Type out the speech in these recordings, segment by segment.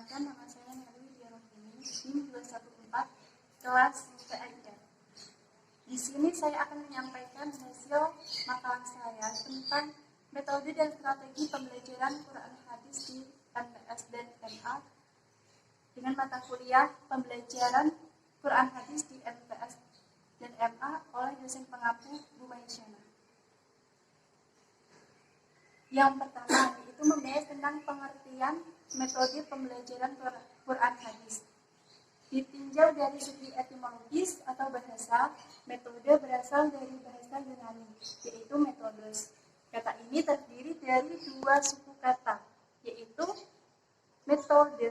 Perkenalkan, nama saya Nelly Diarofini, NIM 214, kelas PIR. Di sini saya akan menyampaikan hasil makalah saya tentang metode dan strategi pembelajaran Quran Hadis di MTS dan MA dengan mata kuliah pembelajaran Quran Hadis di MTS dan MA oleh dosen pengampu Bu Maisyana. Yang pertama yaitu membahas tentang pengertian metode pembelajaran Quran Hadis. Ditinjau dari segi etimologis atau bahasa, metode berasal dari bahasa Yunani, yaitu metodos. Kata ini terdiri dari dua suku kata, yaitu metode,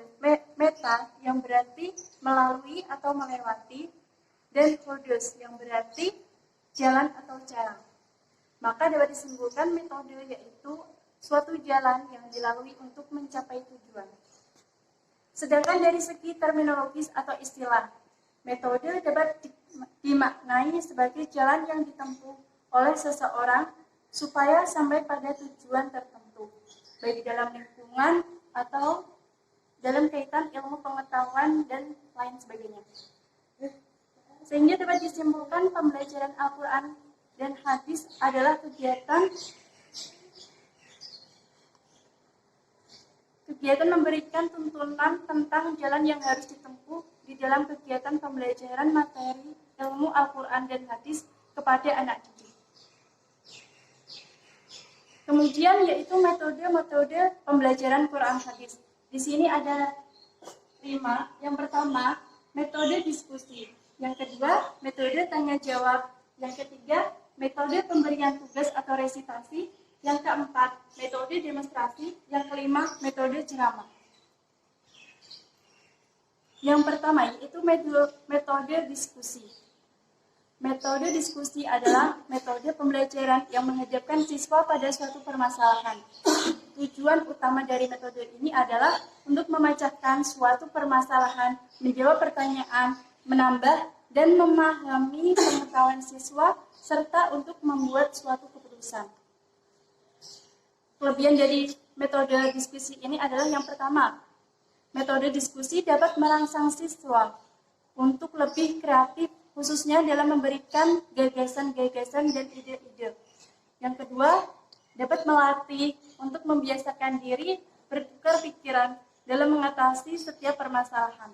meta yang berarti melalui atau melewati, dan hodos yang berarti jalan atau cara. Maka dapat disimpulkan metode yaitu suatu jalan yang dilalui untuk mencapai tujuan. Sedangkan dari segi terminologis atau istilah, metode dapat dimaknai sebagai jalan yang ditempuh oleh seseorang supaya sampai pada tujuan tertentu, baik dalam lingkungan atau dalam kaitan ilmu pengetahuan dan lain sebagainya. Sehingga dapat disimpulkan pembelajaran Al-Quran dan hadis adalah kegiatan memberikan tuntunan tentang jalan yang harus ditempuh di dalam kegiatan pembelajaran materi ilmu Al-Quran dan hadis kepada anak didik. Kemudian yaitu metode pembelajaran Quran hadis. Di sini ada 5. Yang pertama, metode diskusi. Yang kedua, metode tanya jawab. Yang ketiga, metode pemberian tugas atau resitasi. Yang keempat, metode demonstrasi. Yang kelima, metode ceramah. Yang pertama, yaitu metode diskusi. Metode diskusi adalah metode pembelajaran yang menghadapkan siswa pada suatu permasalahan. Tujuan utama dari metode ini adalah untuk memecahkan suatu permasalahan, menjawab pertanyaan, menambah dan memahami pengetahuan siswa, serta untuk membuat suatu keputusan. Kelebihan dari metode diskusi ini adalah yang pertama, metode diskusi dapat merangsang siswa untuk lebih kreatif, khususnya dalam memberikan gagasan-gagasan dan ide-ide. Yang kedua, dapat melatih untuk membiasakan diri bertukar pikiran dalam mengatasi setiap permasalahan.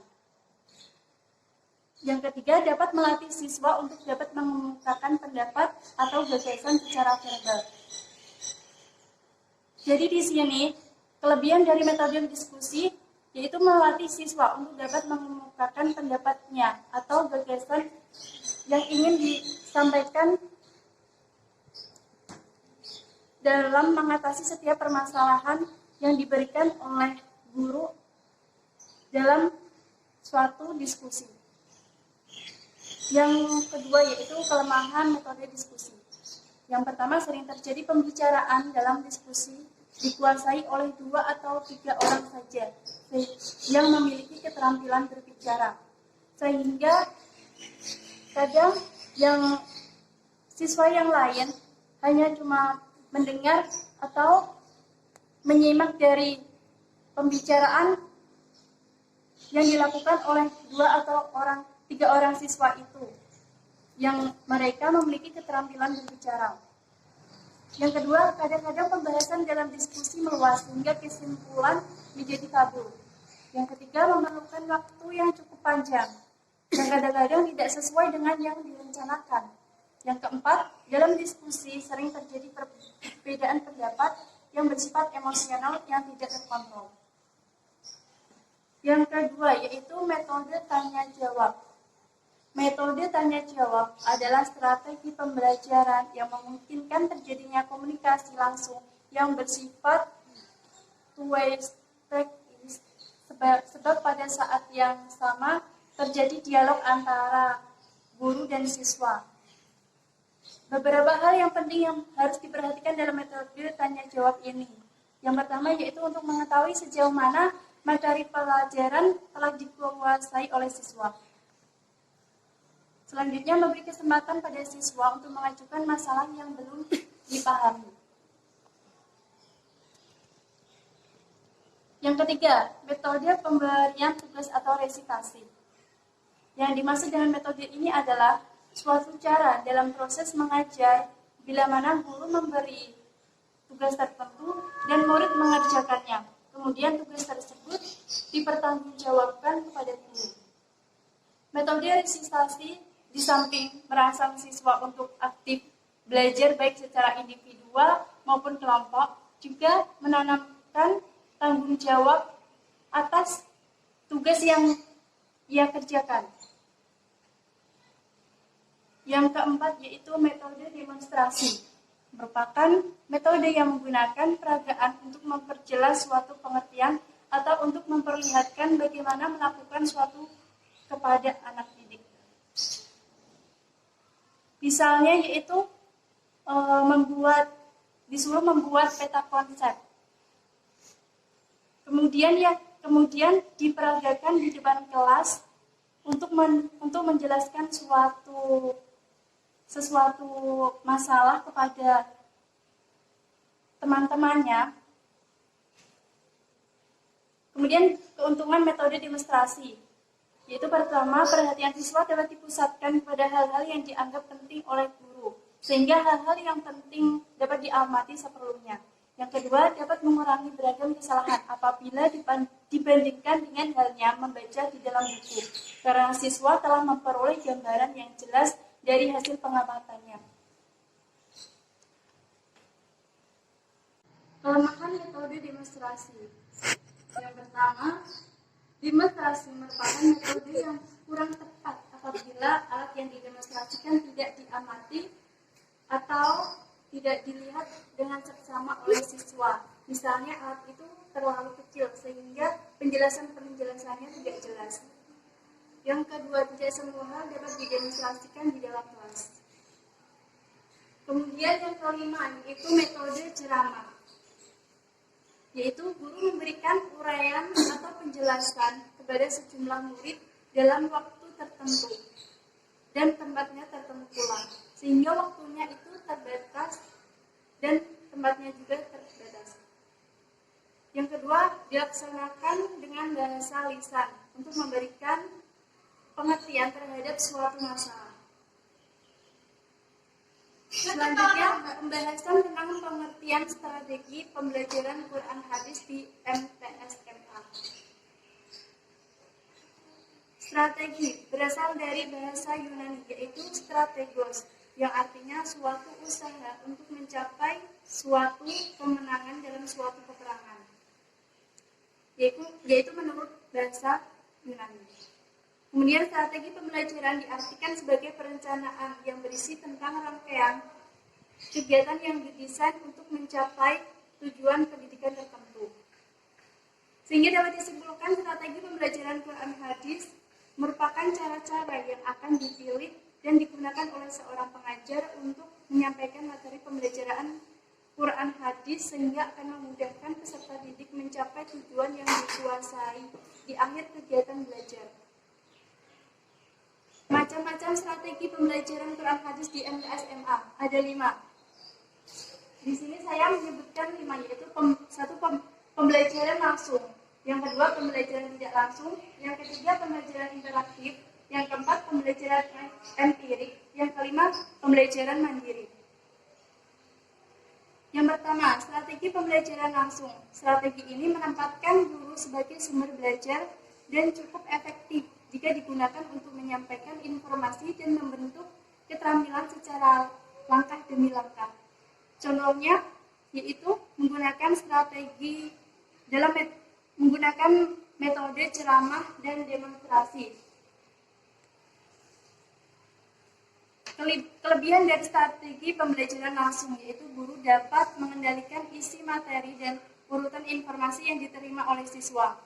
Yang ketiga, dapat melatih siswa untuk dapat mengemukakan pendapat atau gagasan secara verbal. Jadi di sini, kelebihan dari metode diskusi yaitu melatih siswa untuk dapat mengemukakan pendapatnya atau gagasan yang ingin disampaikan dalam mengatasi setiap permasalahan yang diberikan oleh guru dalam suatu diskusi. Yang kedua yaitu kelemahan metode diskusi. Yang pertama, sering terjadi pembicaraan dalam diskusi dikuasai oleh 2 atau 3 orang saja yang memiliki keterampilan berbicara. Sehingga kadang yang siswa yang lain hanya cuma mendengar atau menyimak dari pembicaraan yang dilakukan oleh 2 atau 3 orang siswa itu yang mereka memiliki keterampilan berbicara. Yang kedua, kadang-kadang pembahasan dalam diskusi meluas sehingga kesimpulan menjadi kabur. Yang ketiga, memerlukan waktu yang cukup panjang dan kadang-kadang tidak sesuai dengan yang direncanakan. Yang keempat, dalam diskusi sering terjadi perbedaan pendapat yang bersifat emosional yang tidak terkontrol. Yang kedua, yaitu metode tanya-jawab. Metode tanya-jawab adalah strategi pembelajaran yang memungkinkan terjadinya komunikasi langsung yang bersifat two-way street, sebab pada saat yang sama terjadi dialog antara guru dan siswa. Beberapa hal yang penting yang harus diperhatikan dalam metode tanya-jawab ini. Yang pertama yaitu untuk mengetahui sejauh mana materi pelajaran telah dikuasai oleh siswa. Selanjutnya, memberi kesempatan pada siswa untuk mengajukan masalah yang belum dipahami. Yang Yang ketiga, metode pemberian tugas atau resitasi. Yang dimaksud dengan metode ini adalah suatu cara dalam proses mengajar bila mana guru memberi tugas tertentu dan murid mengerjakannya. Kemudian tugas tersebut dipertanggungjawabkan kepada guru. Metode resitasi di samping merangsang siswa untuk aktif belajar baik secara individual maupun kelompok, juga menanamkan tanggung jawab atas tugas yang ia kerjakan. Yang keempat yaitu metode demonstrasi. Merupakan metode yang menggunakan peragaan untuk memperjelas suatu pengertian atau untuk memperlihatkan bagaimana melakukan suatu kepada anak didik. Misalnya yaitu disuruh membuat peta konsep. Kemudian diperagakan di depan kelas untuk menjelaskan sesuatu masalah kepada teman-temannya. Kemudian keuntungan metode demonstrasi, yaitu pertama, perhatian siswa dapat dipusatkan kepada hal-hal yang dianggap penting oleh guru, sehingga hal-hal yang penting dapat diamati seperlunya. Yang kedua, dapat mengurangi beragam kesalahan apabila dibandingkan dengan halnya membaca di dalam buku, karena siswa telah memperoleh gambaran yang jelas dari hasil pengamatannya. Kelemahan metode demonstrasi. Yang pertama, demonstrasi merupakan metode yang kurang tepat apabila alat yang didemonstrasikan tidak diamati atau tidak dilihat dengan seksama oleh siswa. Misalnya alat itu terlalu kecil sehingga penjelasannya tidak jelas. Yang kedua, tidak semua hal dapat didemonstrasikan di dalam kelas. Kemudian yang kelima, yaitu metode ceramah. Yaitu guru memberikan uraian atau penjelasan kepada sejumlah murid dalam waktu tertentu dan tempatnya tertentu pula, sehingga waktunya itu terbatas dan tempatnya juga terbatas. Yang kedua, dilaksanakan dengan bahasa lisan untuk memberikan pengertian terhadap suatu masalah. Selanjutnya, pembahasan tentang pengertian strategi pembelajaran Quran hadis di MTSMA. Strategi berasal dari bahasa Yunani, yaitu strategos, yang artinya suatu usaha untuk mencapai suatu kemenangan dalam suatu peperangan, yaitu menurut bahasa Yunani. Kemudian strategi pembelajaran diartikan sebagai perencanaan yang berisi tentang rangkaian kegiatan yang didesain untuk mencapai tujuan pendidikan tertentu. Sehingga dapat disimpulkan strategi pembelajaran Quran hadis merupakan cara-cara yang akan dipilih dan digunakan oleh seorang pengajar untuk menyampaikan materi pembelajaran Quran hadis sehingga akan memudahkan peserta didik mencapai tujuan yang dikuasai di akhir kegiatan belajar. Macam-macam strategi pembelajaran Quran hadis di MTSMA ada 5. Di sini saya menyebutkan 5, yaitu pembelajaran langsung, yang kedua pembelajaran tidak langsung, yang ketiga pembelajaran interaktif, yang keempat pembelajaran empirik, yang kelima pembelajaran mandiri. Yang pertama, strategi pembelajaran langsung. Strategi ini menempatkan guru sebagai sumber belajar dan cukup efektif jika digunakan untuk menyampaikan informasi dan membentuk keterampilan secara langkah demi langkah. Contohnya yaitu menggunakan strategi menggunakan metode ceramah dan demonstrasi. Kelebihan dari strategi pembelajaran langsung yaitu guru dapat mengendalikan isi materi dan urutan informasi yang diterima oleh siswa.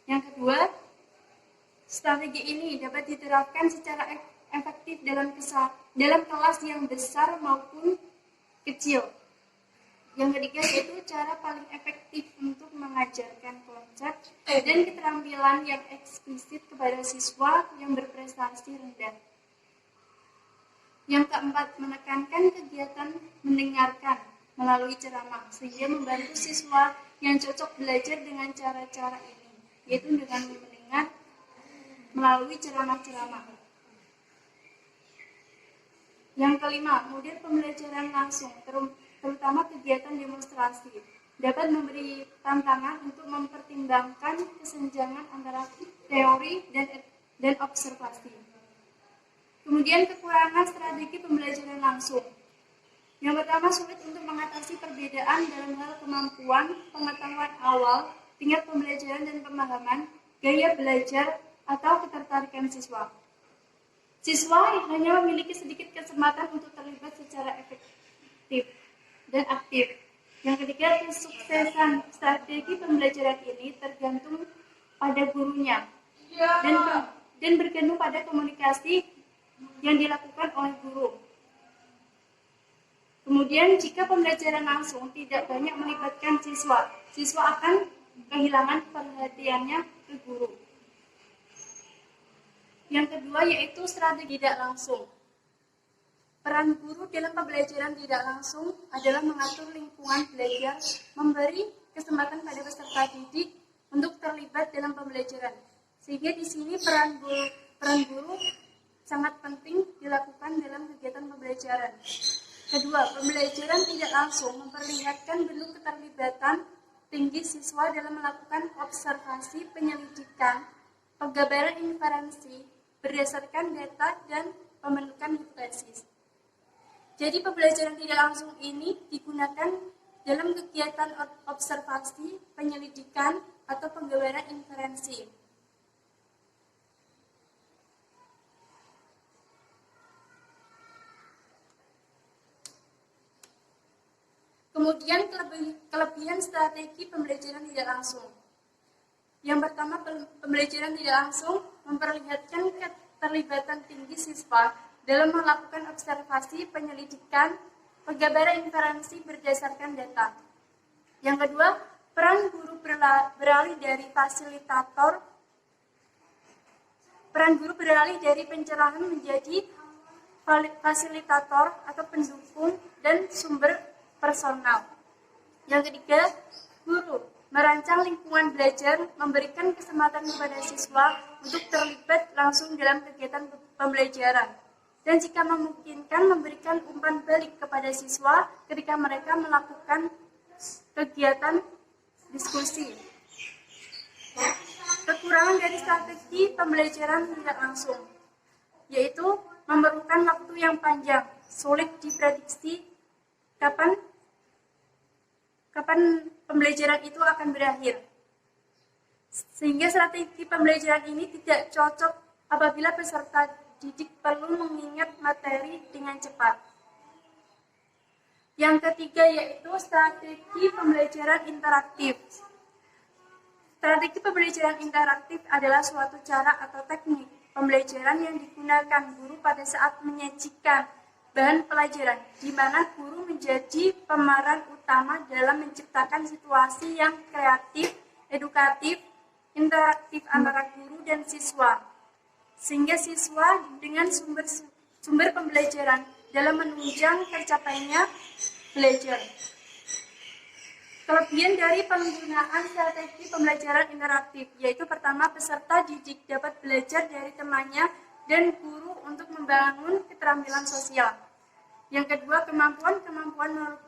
Yang kedua, strategi ini dapat diterapkan secara efektif dalam kelas yang besar maupun kecil. Yang ketiga yaitu cara paling efektif untuk mengajarkan konsep dan keterampilan yang eksplisit kepada siswa yang berprestasi rendah. Yang keempat, menekankan kegiatan mendengarkan melalui ceramah, sehingga membantu siswa yang cocok belajar dengan cara-cara ini, yaitu dengan mendengar melalui ceramah-ceramah. Yang kelima, model pembelajaran langsung, terutama kegiatan demonstrasi, dapat memberi tantangan untuk mempertimbangkan kesenjangan antara teori dan observasi. Kemudian kekurangan strategi pembelajaran langsung. Yang pertama, sulit untuk mengatasi perbedaan dalam hal kemampuan, pengetahuan awal, tingkat pembelajaran dan pemahaman, gaya belajar, atau ketertarikan siswa. Siswa hanya memiliki sedikit kesempatan untuk terlibat secara efektif dan aktif. Yang ketiga, kesuksesan strategi pembelajaran ini tergantung pada gurunya dan bergantung pada komunikasi yang dilakukan oleh guru. Kemudian, jika pembelajaran langsung tidak banyak melibatkan siswa, siswa akan kehilangan perhatiannya ke guru. Yang kedua yaitu strategi tidak langsung. Peran guru dalam pembelajaran tidak langsung adalah mengatur lingkungan belajar, memberi kesempatan pada peserta didik untuk terlibat dalam pembelajaran. Sehingga di sini peran guru sangat penting dilakukan dalam kegiatan pembelajaran. Kedua, pembelajaran tidak langsung memperlihatkan bentuk keterlibatan tinggi siswa dalam melakukan observasi, penyelidikan, penggambaran inferensi berdasarkan data dan pembentukan hipotesis. Jadi pembelajaran tidak langsung ini digunakan dalam kegiatan observasi, penyelidikan, atau penggambaran inferensi. Kemudian kelebihan strategi pembelajaran tidak langsung. Yang pertama, pembelajaran tidak langsung memperlihatkan keterlibatan tinggi siswa dalam melakukan observasi, penyelidikan, penggambaran inferensi berdasarkan data. Yang kedua, peran guru beralih dari fasilitator. Peran guru beralih dari pencerahan menjadi fasilitator atau pendukung dan sumber personal. Yang ketiga, guru merancang lingkungan belajar, memberikan kesempatan kepada siswa untuk terlibat langsung dalam kegiatan pembelajaran. Dan jika memungkinkan, memberikan umpan balik kepada siswa ketika mereka melakukan kegiatan diskusi. Kekurangan dari strategi pembelajaran tidak langsung, yaitu memerlukan waktu yang panjang, sulit diprediksi kapan pembelajaran itu akan berakhir. Sehingga strategi pembelajaran ini tidak cocok apabila peserta didik perlu mengingat materi dengan cepat. Yang ketiga yaitu strategi pembelajaran interaktif. Strategi pembelajaran interaktif adalah suatu cara atau teknik pembelajaran yang digunakan guru pada saat menyajikan bahan pelajaran, di mana guru menjadi pemeran utama dalam menciptakan situasi yang kreatif, edukatif, interaktif antara guru dan siswa, sehingga siswa dengan sumber pembelajaran dalam menunjang tercapainya belajar. Kelebihan dari penggunaan strategi pembelajaran interaktif, yaitu pertama, peserta didik dapat belajar dari temannya dan guru untuk membangun keterampilan sosial. Yang kedua, kemampuan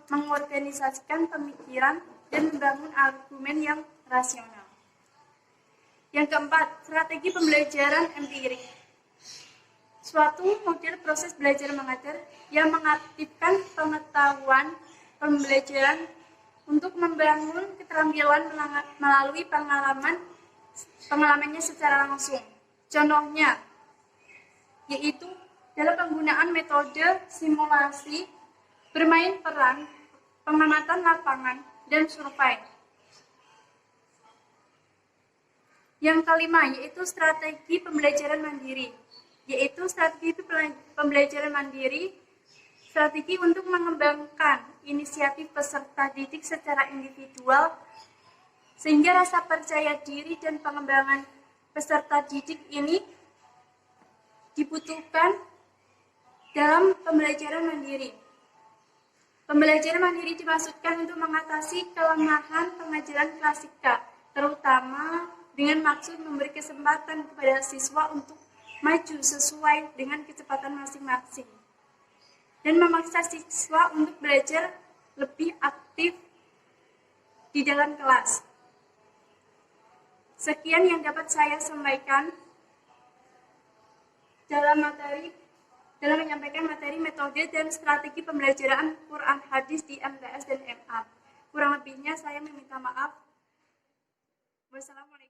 mengorganisasikan pemikiran dan membangun argumen yang rasional. Yang keempat, strategi pembelajaran empirik. Suatu model proses belajar mengajar yang mengaktifkan pengetahuan pembelajaran untuk membangun keterampilan melalui pengalamannya secara langsung. Contohnya, yaitu dalam penggunaan metode simulasi, bermain peran, pengamatan lapangan, dan survei. Yang kelima, yaitu strategi pembelajaran mandiri. Yaitu strategi pembelajaran mandiri, strategi untuk mengembangkan inisiatif peserta didik secara individual, sehingga rasa percaya diri dan pengembangan peserta didik ini dibutuhkan dalam pembelajaran mandiri. Pembelajaran mandiri dimaksudkan untuk mengatasi kelemahan pengajaran klasika, terutama dengan maksud memberi kesempatan kepada siswa untuk maju sesuai dengan kecepatan masing-masing dan memaksa siswa untuk belajar lebih aktif di dalam kelas. Sekian yang dapat saya sampaikan dalam menyampaikan materi metode dan strategi pembelajaran Quran hadis di MTS dan MA. Kurang lebihnya saya meminta maaf. Wassalamualaikum.